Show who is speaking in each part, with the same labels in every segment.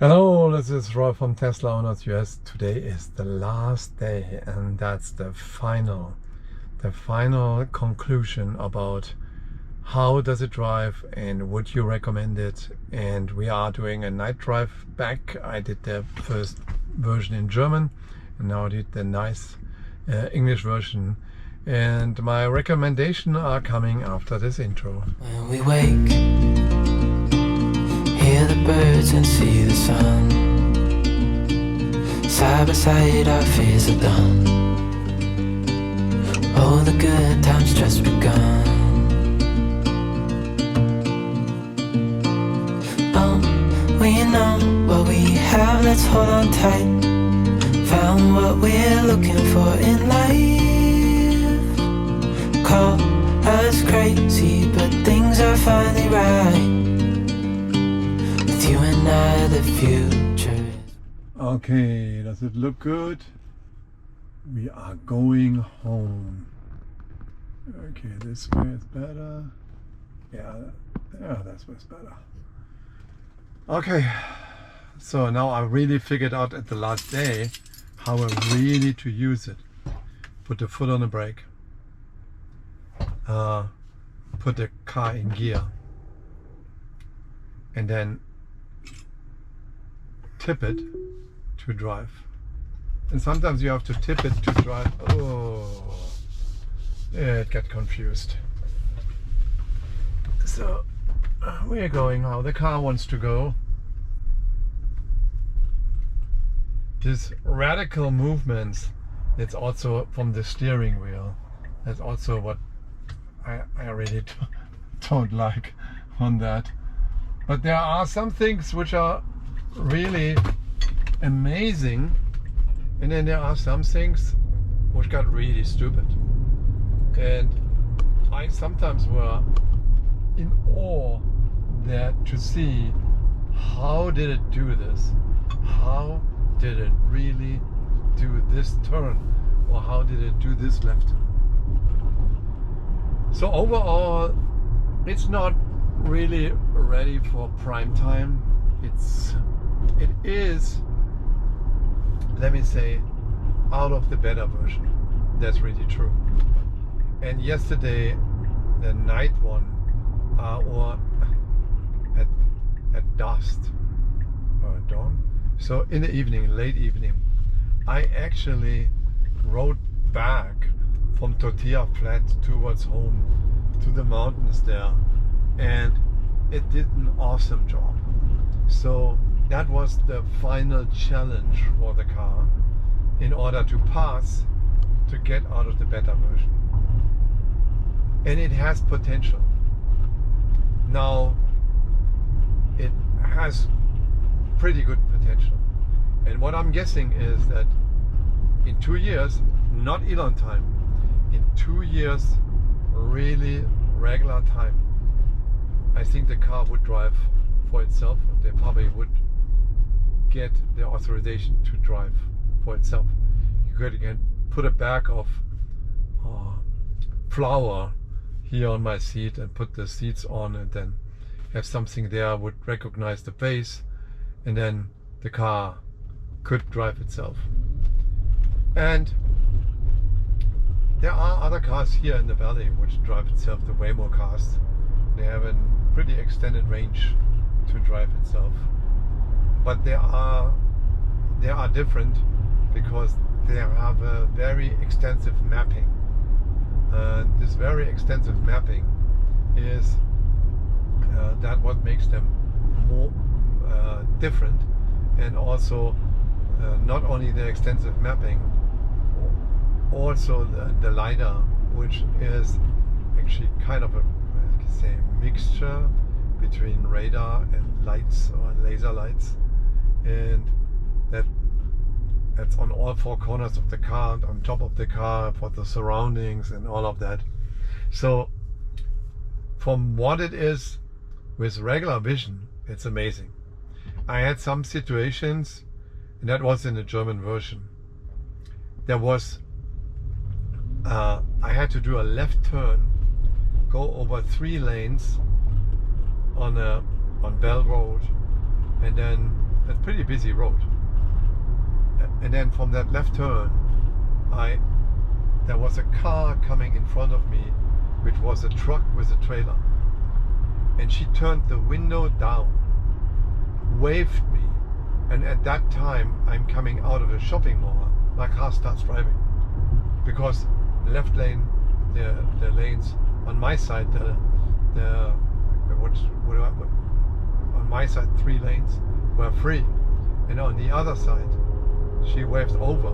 Speaker 1: Hello, this is Roy from Tesla Owners US. Today is the last day, and that's the final conclusion about how does it drive and would you recommend it. And we are doing a night drive back. I did the first version in German and now I did the nice English version. And my recommendations are coming after this intro.
Speaker 2: When we wake, hear the birds and see the sun. Side by side our fears are done. Oh, the good times just begun. Oh, we know what we have, let's hold on tight. Found what we're looking for in life. Call us crazy, but things are finally right. You and I, the future.
Speaker 1: Okay, does it look good? We are going home. Okay, this way is better. Yeah, that's what's better. Okay, so now I really figured out at the last day how I really to use it. Put the foot on the brake. Put the car in gear. And then tip it to drive. And sometimes you have to tip it to drive. Oh, yeah, it got confused. So we're going how the car wants to go. This radical movements, it's also from the steering wheel. That's also what I really don't like on that. But there are some things which are really amazing, and then there are some things which got really stupid. And I sometimes were in awe there to see how did it do this? How did it really do this turn? Or how did it do this left turn? So overall, it's not really ready for prime time. It is, let me say, out of the beta version. That's really true. And yesterday, the night one, or at dusk or dawn, so in the evening, late evening, I actually rode back from Tortilla Flat towards home to the mountains there, and it did an awesome job. So that was the final challenge for the car in order to pass, to get out of the beta version. And it has potential. Now it has pretty good potential. And what I'm guessing is that in 2 years, not Elon time, in 2 years, really regular time, I think the car would drive for itself. They probably would get the authorization to drive for itself. You could again put a bag of flour here on my seat and put the seats on, and then have something there would recognize the face, and then the car could drive itself. And there are other cars here in the valley which drive itself, the Waymo cars. They have a pretty extended range to drive itself, but they are different because they have a very extensive mapping. This very extensive mapping is that what makes them more different, and also not only the extensive mapping, also the LiDAR, which is actually kind of a mixture between radar and lights or laser lights, and that's on all four corners of the car and on top of the car for the surroundings and all of that. So from what it is with regular vision, it's amazing. I had some situations, and that was in the German version. There was I had to do a left turn, go over 3 lanes on Bell Road, and then a pretty busy road. And then from that left turn, there was a car coming in front of me, which was a truck with a trailer. And she turned the window down, waved me, and at that time I'm coming out of a shopping mall. My car starts driving because left lane, the lanes on my side, on my side 3 lanes were free, and on the other side she waved over.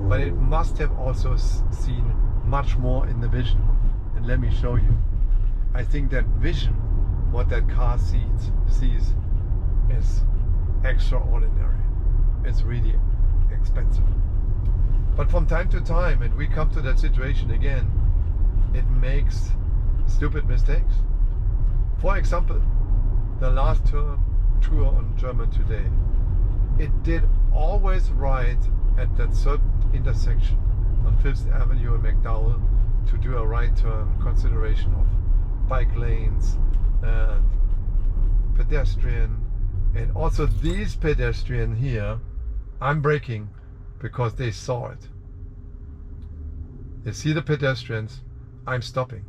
Speaker 1: But it must have also seen much more in the vision. And let me show you. I think that vision, what that car sees is extraordinary. It's really expensive. But from time to time, and we come to that situation again, it makes stupid mistakes. For example, the last tour on German Today, it did always right at that certain intersection on 5th Avenue and McDowell to do a right turn, consideration of bike lanes and pedestrian, and also these pedestrian here. I'm braking because they saw it. They see the pedestrians, I'm stopping.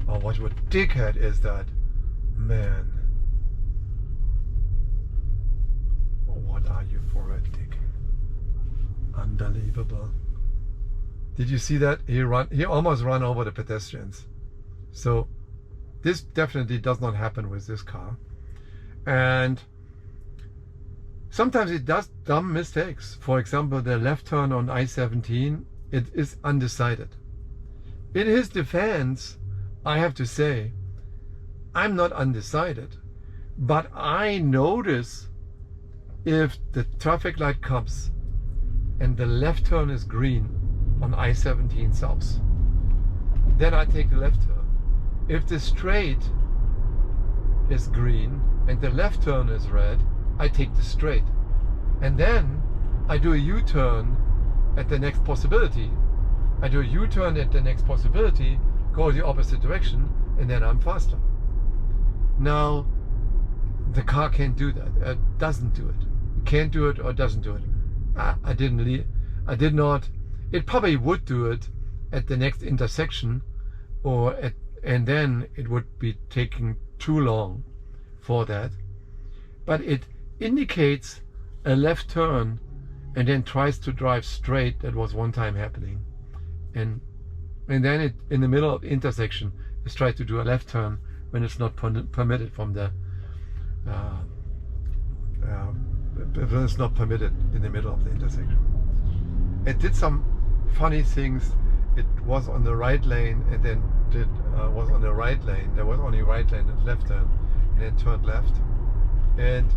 Speaker 1: Oh, what a dickhead is that, man. What are you for a dick? Unbelievable. Did you see that? He almost ran over the pedestrians. So this definitely does not happen with this car. And sometimes it does dumb mistakes. For example, the left turn on I-17, it is undecided. In his defense, I have to say, I'm not undecided, but I notice if the traffic light comes and the left turn is green on I-17 South, then I take the left turn. If the straight is green and the left turn is red, I take the straight. And then I do a U-turn at the next possibility. I do a U-turn at the next possibility, go the opposite direction, and then I'm faster. Now, the car can't do that. It doesn't do it. It can't do it or doesn't do it. I did not. It probably would do it at the next intersection, and then it would be taking too long for that. But it indicates a left turn and then tries to drive straight. That was one time happening. And then it, in the middle of the intersection, is trying to do a left turn when it's not permitted from the when it's not permitted in the middle of the intersection. It did some funny things. It was on the right lane and then was on the right lane. There was only right lane and left turn, and then turned left. And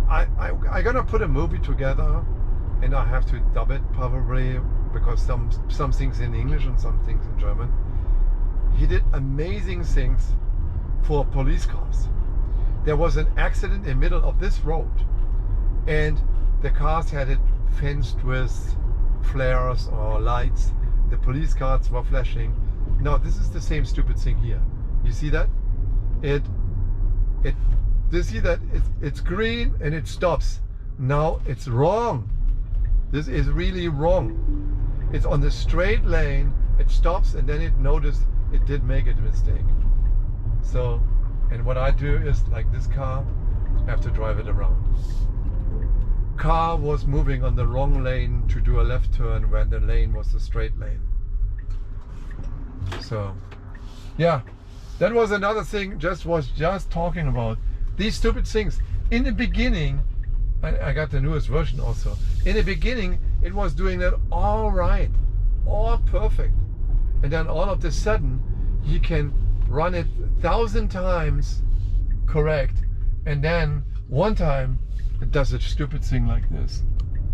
Speaker 1: I'm gonna put a movie together, and I have to dub it probably, because some things in English and some things in German. He did amazing things for police cars. There was an accident in the middle of this road, and the cars had it fenced with flares or lights. The police cars were flashing. Now this is the same stupid thing here. You see that? You see that it's green and it stops. Now it's wrong. This is really wrong. It's on the straight lane, it stops, and then it noticed it did make a mistake. So, and what I do is, like this car, I have to drive it around. Car was moving on the wrong lane to do a left turn when the lane was the straight lane. So, yeah, that was another thing. Was just talking about these stupid things. In the beginning, I got the newest version also. In the beginning, it was doing that all right, all perfect, and then all of a sudden, you can run it 1,000 times correct, and then one time it does a stupid thing like this,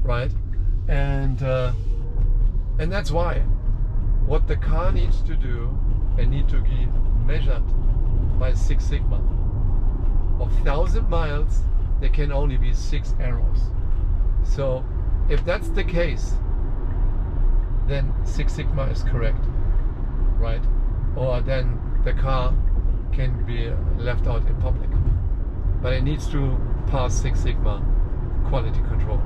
Speaker 1: right? And that's why what the car needs to do and need to be measured by 6 sigma. Of 1,000 miles, there can only be 6 errors. So if that's the case, then 6 sigma is correct, right? or then the car can be left out in public. But it needs to pass Six Sigma quality control.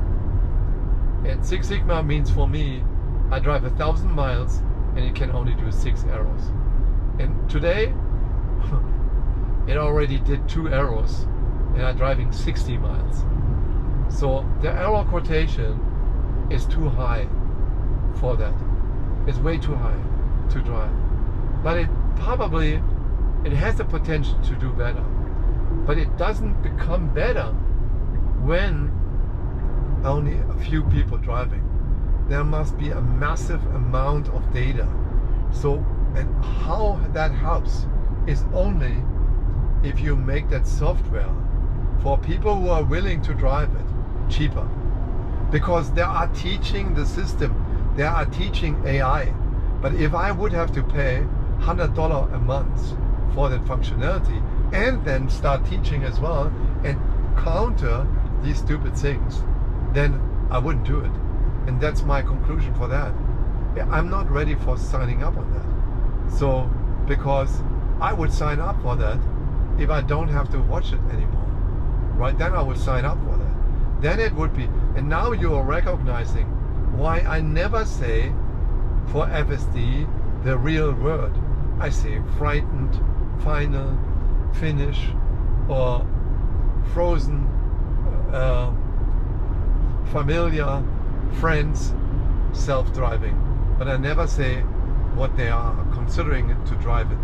Speaker 1: And Six Sigma means for me, I drive 1,000 miles and it can only do 6 arrows. And today, it already did 2 arrows and I'm driving 60 miles. So the arrow quotation is too high for that. It's way too high to drive. But it has the potential to do better. But it doesn't become better when only a few people driving. There must be a massive amount of data. So, and how that helps is only if you make that software for people who are willing to drive it cheaper. Because they are teaching the system, they are teaching AI. But if I would have to pay $100 a month for that functionality and then start teaching as well and counter these stupid things, then I wouldn't do it. And that's my conclusion for that. I'm not ready for signing up on that. So, because I would sign up for that if I don't have to watch it anymore. Right? Then I would sign up for that. Then it would be, and now you are recognizing why I never say for FSD the real word. I say frightened, final, finish, or frozen, familiar, friends, self-driving. But I never say what they are considering it to drive it,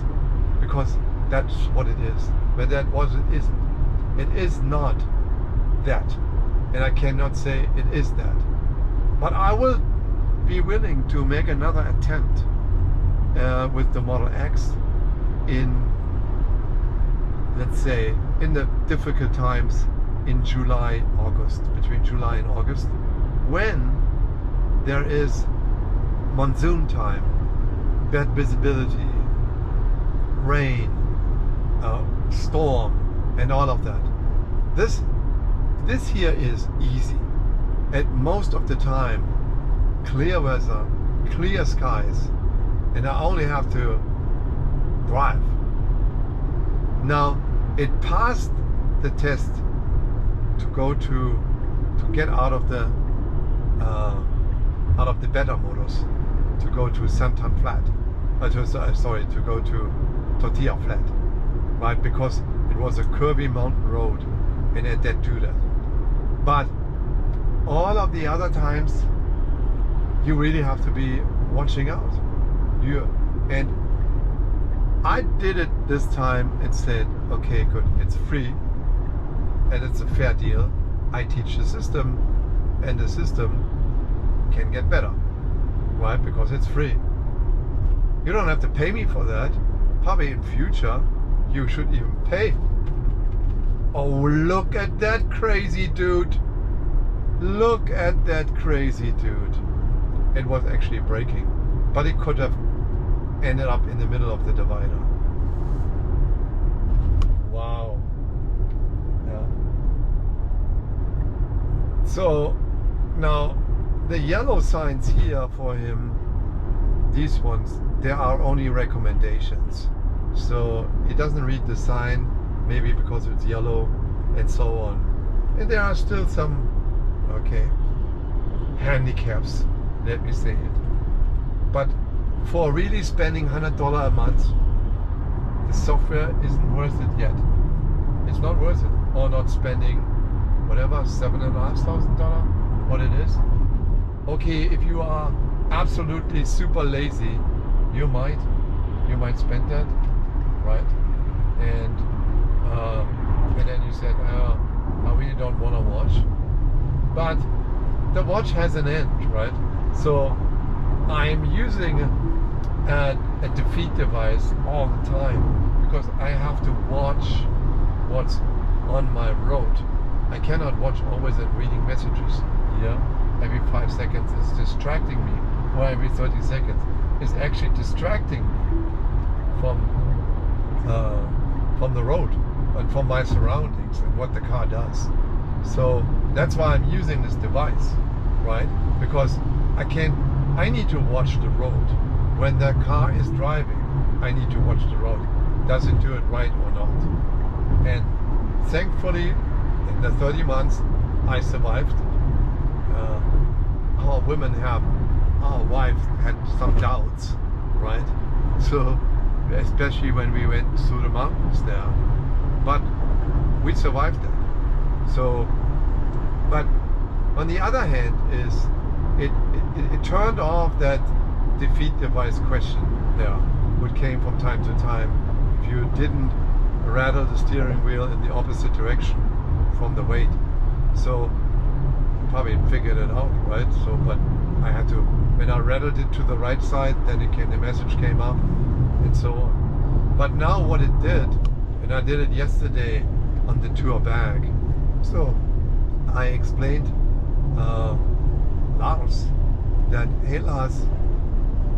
Speaker 1: because that's what it is. But that was it isn't. It is not that, and I cannot say it is that. But I will be willing to make another attempt with the Model X in, let's say, in the difficult times in July, August, between July and August, when there is monsoon time, bad visibility, rain, storm, and all of that. This here is easy. At most of the time, clear weather, clear skies, and I only have to drive. Now, it passed the test to go to get out of the beta modus, to go to Santan flat, to go to Tortilla flat, right? Because it was a curvy mountain road, and it did do that. But all of the other times, you really have to be watching out. And I did it this time and said, okay, good, it's free and it's a fair deal. I teach the system, and the system can get better, right? Because it's free. You don't have to pay me for that. Probably in future, you should even pay. Oh, look at that crazy dude. Look at that crazy dude. It was actually braking, but it could have ended up in the middle of the divider. Wow. Yeah. So now the yellow signs here for him, these ones, they are only recommendations. So he doesn't read the sign, maybe because it's yellow and so on. And there are still some, okay, handicaps, let me say it. But for really spending $100 a month, the software isn't worth it yet. It's not worth it. Or not spending whatever, $7,500, what it is. Okay, if you are absolutely super lazy, you might spend that, right? And then you said, I really don't want to watch. But the watch has an end, right? So I'm using a defeat device all the time, because I have to watch what's on my road. I cannot watch always at reading messages. Yeah, every 5 seconds is distracting me, or every 30 seconds is actually distracting me from the road and from my surroundings and what the car does. So that's why I'm using this device, right? Because I need to watch the road when the car is driving. I need to watch the road. Does it do it right or not? And thankfully, in the 30 months, I survived. Our wives had some doubts, right? So, especially when we went through the mountains there. But we survived that. So, but on the other hand is, it turned off that defeat device question there, which came from time to time. If you didn't rattle the steering wheel in the opposite direction from the weight. So, probably figured it out, right? So, but I had to, when I rattled it to the right side, then the message came up, and so on. But now what it did, and I did it yesterday on the tour back. So I explained Lars that, hey Lars,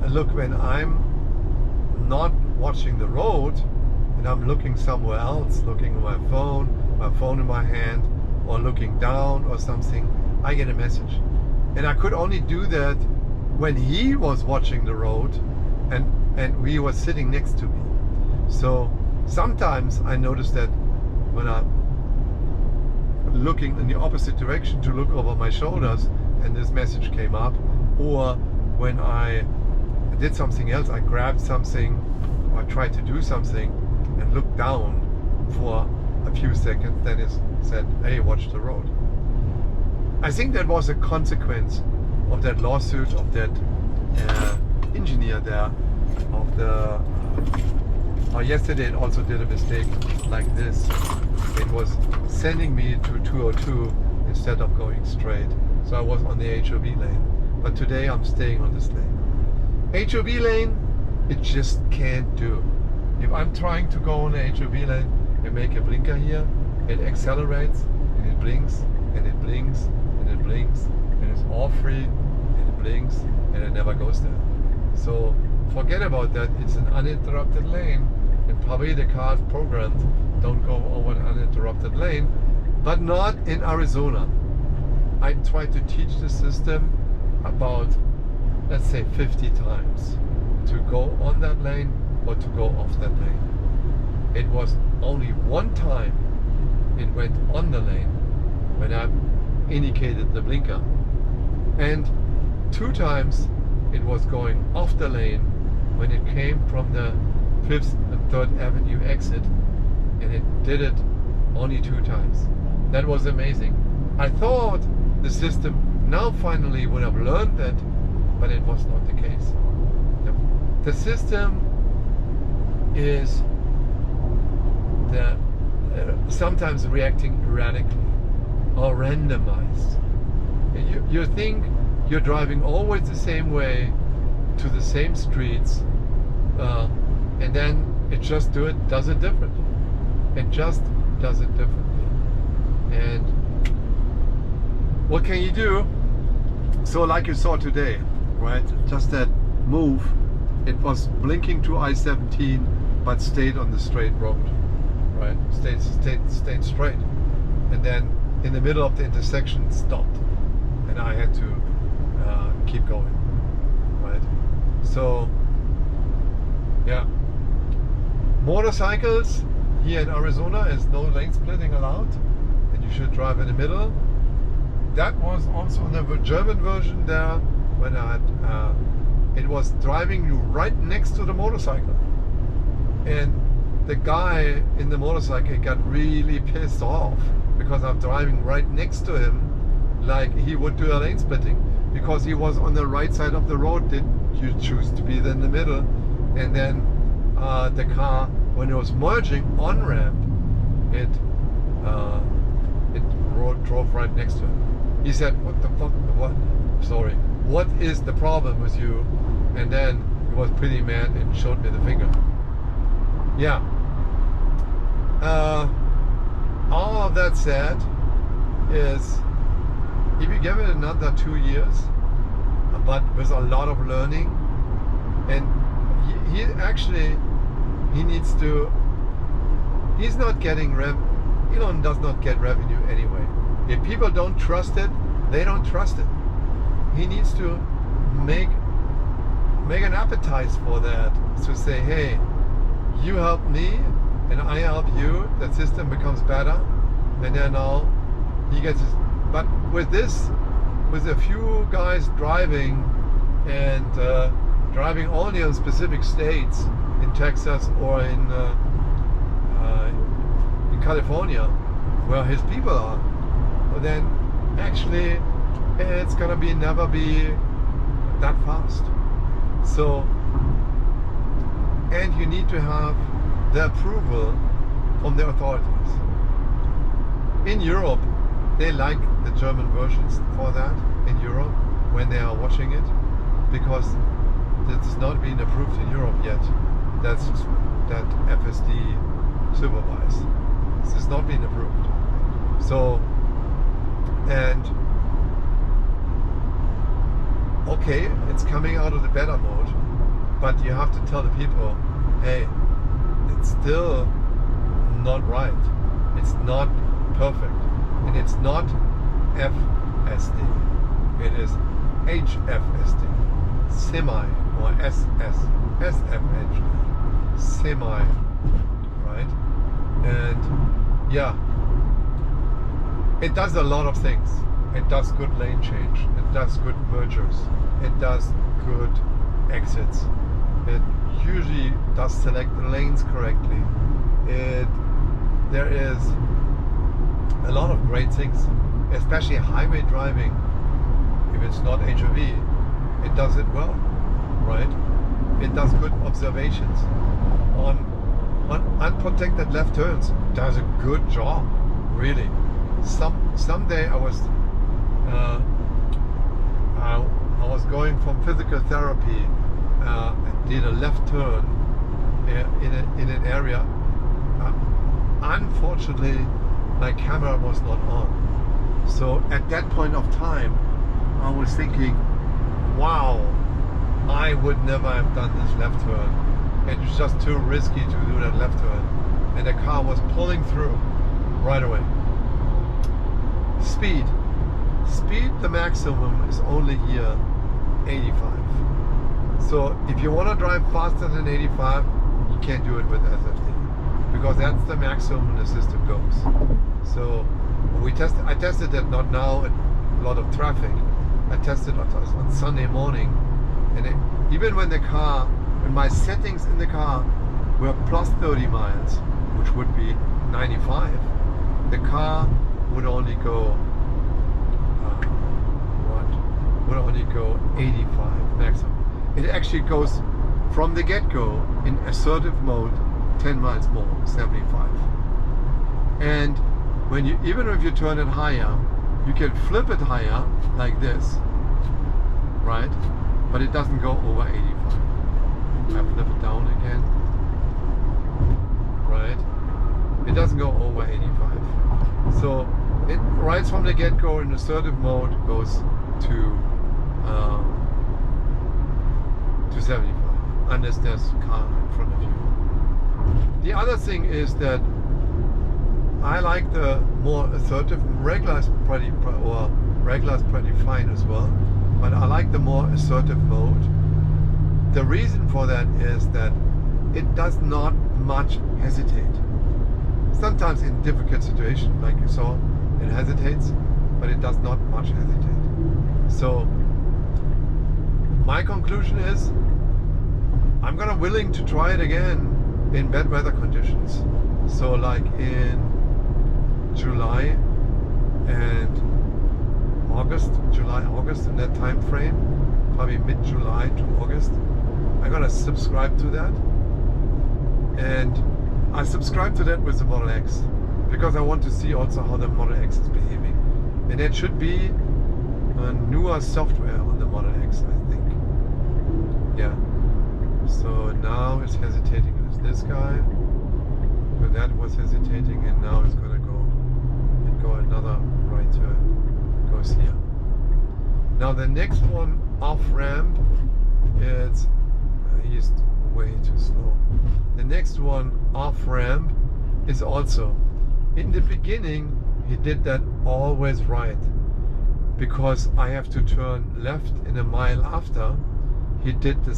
Speaker 1: look, when I'm not watching the road and I'm looking somewhere else, looking at my phone in my hand, or looking down or something, I get a message. And I could only do that when he was watching the road and we were sitting next to me. So sometimes I noticed that when I'm looking in the opposite direction to look over my shoulders and this message came up, or when I did something else, I grabbed something or I tried to do something and looked down for a few seconds, then it said, hey, watch the road. I think that was a consequence of that lawsuit of that engineer there, of the yesterday it also did a mistake like this. It was sending me to 202 instead of going straight. So I was on the HOV lane. But today I'm staying on this lane. HOV lane, it just can't do. If I'm trying to go on the HOV lane and make a blinker here, it accelerates and it blinks and it blinks and it blinks and it's all free and it blinks and it never goes there. So forget about that. It's an uninterrupted lane, and probably the cars programmed don't go over an uninterrupted lane, but not in Arizona. I tried to teach the system about, let's say, 50 times to go on that lane or to go off that lane. It was only one time it went on the lane when I indicated the blinker, and 2 times it was going off the lane when it came from the 5th and 3rd Avenue exit, and it did it only 2 times. That was amazing. I thought the system now finally would have learned that, but it was not the case. The system is sometimes reacting erratically or randomized. You think you're driving always the same way to the same streets, and then it just does it differently. It just does it differently. And what can you do? So like you saw today, right? Just that move, it was blinking to I-17 but stayed on the straight road, right? Stayed straight, and then in the middle of the intersection stopped, and I had to keep going, right? So yeah, motorcycles here in Arizona is no lane splitting allowed, and you should drive in the middle. That was also in the German version there, when I had, it was driving you right next to the motorcycle, and the guy in the motorcycle got really pissed off because I'm driving right next to him, like he would do a lane splitting, because he was on the right side of the road. Didn't you choose to be in the middle? And then the car, when it was merging on ramp, it drove right next to him. He said, "What the fuck? What is the problem with you?" And then he was pretty mad and showed me the finger. Yeah. All of that said is, if you give it another 2 years, but with a lot of learning, and he needs to, he's not getting Elon does not get revenue anyway. If people don't trust it, they don't trust it. He needs to make make an appetite for that. To say, hey, you help me and I help you. The system becomes better, and then now he gets his. But with this, with a few guys driving and driving only on specific states in Texas or in California, where his people are, well, then actually it's gonna never be that fast. So, and you need to have the approval from the authorities. In Europe, they like the German versions for that in Europe when they are watching it, because it's not been approved in Europe yet. That's that FSD supervised. This has not been approved. So, and okay, it's coming out of the beta mode, but you have to tell the people, hey, it's still not right. It's not perfect. And it's not FSD. It is HFSD. Semi or SFHD. Semi. Right? And yeah, it does a lot of things. It does good lane change. It does good mergers. It does good exits. It usually does select the lanes correctly. There is a lot of great things, especially highway driving. If it's not HOV, it does it well, right? It does good observations on unprotected left turns. Does a good job, really. Someday I was going from physical therapy. I did a left turn in an area. Unfortunately, my camera was not on. So at that point of time, I was thinking, wow, I would never have done this left turn. It was just too risky to do that left turn. And the car was pulling through right away. Speed, the maximum is only here 85. So if you want to drive faster than 85, you can't do it with SFD, because that's the maximum the system goes. So I tested that not now, a lot of traffic. I tested on Sunday morning, and even when my settings in the car were plus 30 miles, which would be 95, the car would only go 85 maximum. It actually goes from the get-go in assertive mode 10 miles more, 75. And even if you turn it higher, you can flip it higher like this, right? But it doesn't go over 85. I flip it down again, right? It doesn't go over 85. So it right from the get-go in assertive mode goes to 75, unless there's a car in front of you. The other thing is that I like the more assertive. Regular is pretty fine as well, but I like the more assertive mode. The reason for that is that it does not much hesitate. Sometimes in difficult situations, like you saw, it hesitates, but it does not much hesitate. So my conclusion is, I'm willing to try it again in bad weather conditions. So like in July and August, in that time frame, probably mid-July to August, I'm gonna subscribe to that. And I subscribe to that with the Model X, because I want to see also how the Model X is behaving. And it should be a newer software on the Model X, I think. Yeah. So now it's hesitating as this guy. So that was hesitating, and now it's gonna go another right turn. Goes here. Now the next one off ramp, he's way too slow. The next one off ramp is also, in the beginning he did that always right, because I have to turn left in a mile after. he did the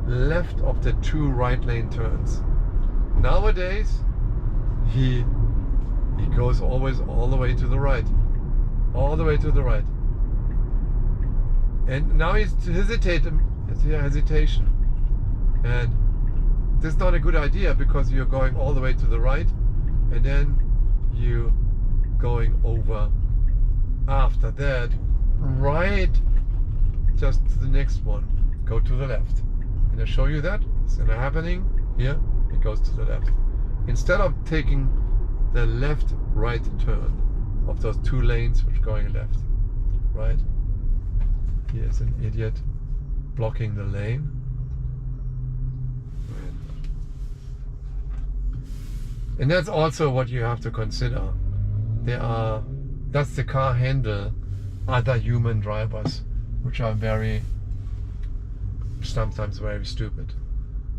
Speaker 1: left of the 2 right lane turns. Nowadays, he goes always all the way to the right. All the way to the right. And now he's hesitation. And this is not a good idea, because you're going all the way to the right and then you going over after that, right, just to the next one, go to the left. And I show you that it's gonna happening here. It goes to the left instead of taking the left-right turn of those 2 lanes which are going left. Right? Here's an idiot blocking the lane. And that's also what you have to consider. Does the car handle other human drivers, which are sometimes very stupid?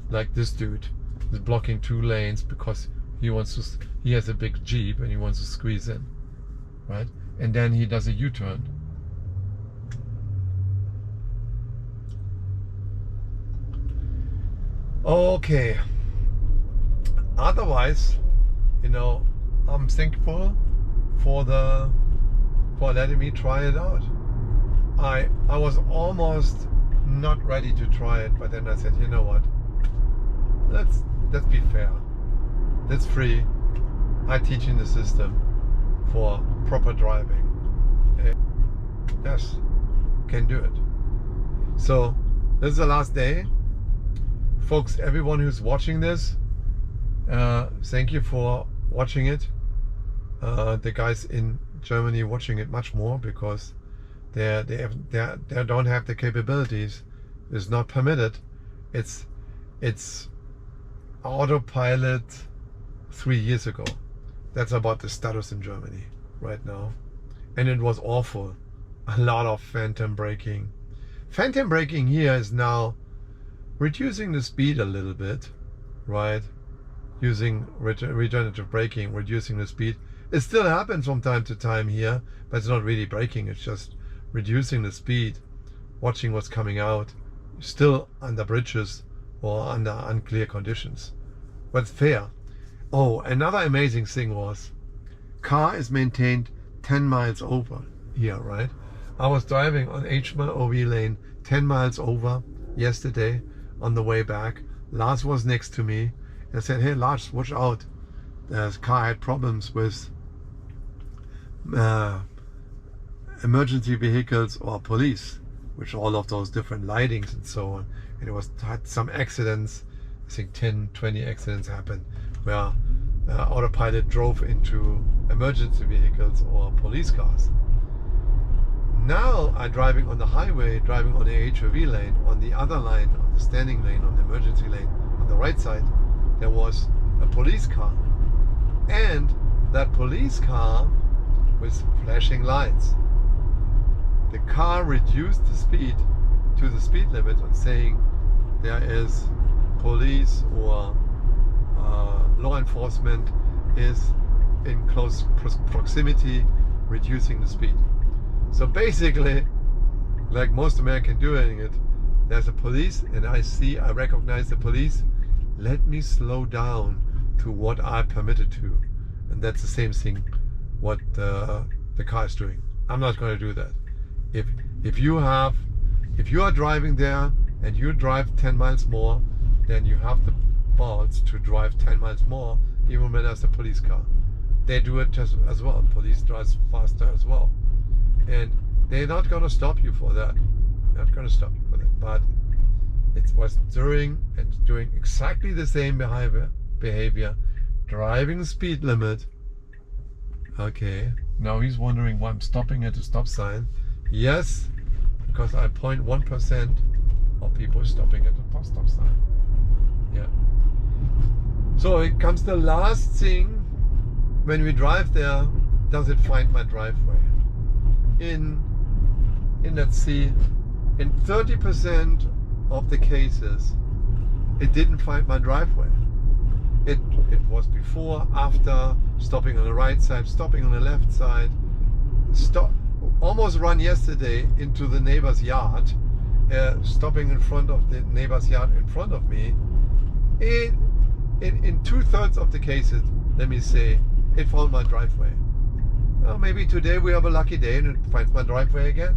Speaker 1: Like this dude is blocking 2 lanes because he has a big Jeep and he wants to squeeze in, right? And then he does a U-turn. Okay. Otherwise, I'm thankful for letting me try it out. I was almost not ready to try it, but then I said, you know what? Let's be fair. It's free. I teach in the system for proper driving. Yes, can do it. So this is the last day, folks. Everyone who's watching this, thank you for watching it. The guys in Germany watching it much more, because they don't have the capabilities. It's not permitted. It's autopilot 3 years ago. That's about the status in Germany right now, and it was awful. A lot of phantom braking. Phantom braking here is now reducing the speed a little bit, right? Using regenerative braking, reducing the speed. It still happens from time to time here, but it's not really braking. It's just reducing the speed, watching what's coming out, still under bridges or under unclear conditions. But it's fair. Oh, another amazing thing was, car is maintained 10 miles over here, right? I was driving on HMOV lane 10 miles over yesterday on the way back. Lars was next to me. I said, hey Lars, watch out. The car had problems with emergency vehicles or police, which all of those different lightings and so on. And it had some accidents. I think 10, 20 accidents happened where autopilot drove into emergency vehicles or police cars. Now I'm driving on the highway, driving on the HOV lane, on the other line, on the standing lane, on the emergency lane, on the right side, there was a police car. And that police car with flashing lights. The car reduced the speed to the speed limit and saying there is police or law enforcement is in close proximity, reducing the speed. So basically, like most Americans doing it, there's a police and I recognize the police. Let me slow down to what I'm permitted to. And that's the same thing what the car is doing. I'm not going to do that. If you are driving there and you drive 10 miles more, then you have the balls to drive 10 miles more, even when there's a police car. They do it just as well. Police drives faster as well. And they're not going to stop you for that. They're not going to stop you for that. But it was doing exactly the same behavior, driving the speed limit. Okay, now he's wondering why I'm stopping at the stop sign. Yes, because I 0.1% of people stopping at the stop sign. Yeah. So it comes the last thing. When we drive there, does it find my driveway? Let's see, in 30% of the cases, it didn't find my driveway. It was before, after, stopping on the right side, stopping on the left side, almost run yesterday into the neighbor's yard, stopping in front of the neighbor's yard in front of me, in 2/3 of the cases, let me say, it found my driveway. Well, maybe today we have a lucky day and it finds my driveway again.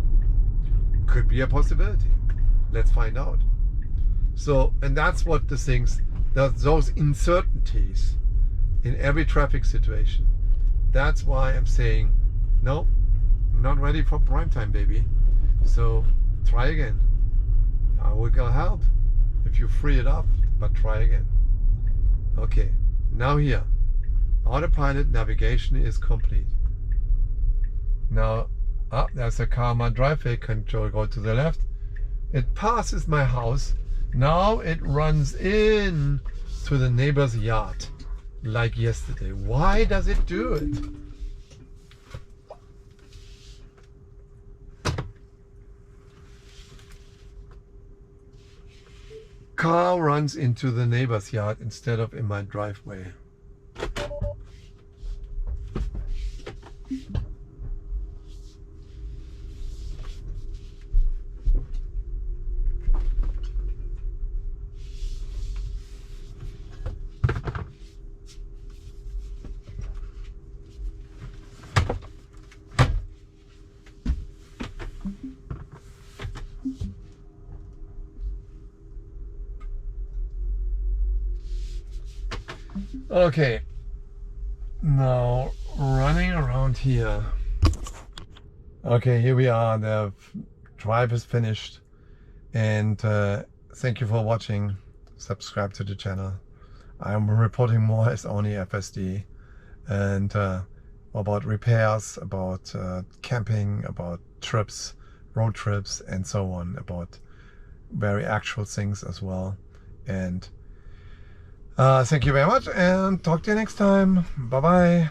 Speaker 1: Could be a possibility. Let's find out. So, and that's what the things, those uncertainties in every traffic situation. That's why I'm saying, no, I'm not ready for prime time, baby. So try again. I will help if you free it up, but try again. Okay, now here, autopilot navigation is complete. Now, there's a car, my driveway control, go to the left. It passes my house. Now it runs in to the neighbor's yard, like yesterday. Why does it do it? Car runs into the neighbor's yard instead of in my driveway. Okay, now running around here. Okay, here we are. The drive is finished, and thank you for watching. Subscribe to the channel. I'm reporting more as only FSD, and about repairs, about camping, about trips, road trips, and so on, about very actual things as well. And thank you very much, and talk to you next time. Bye bye.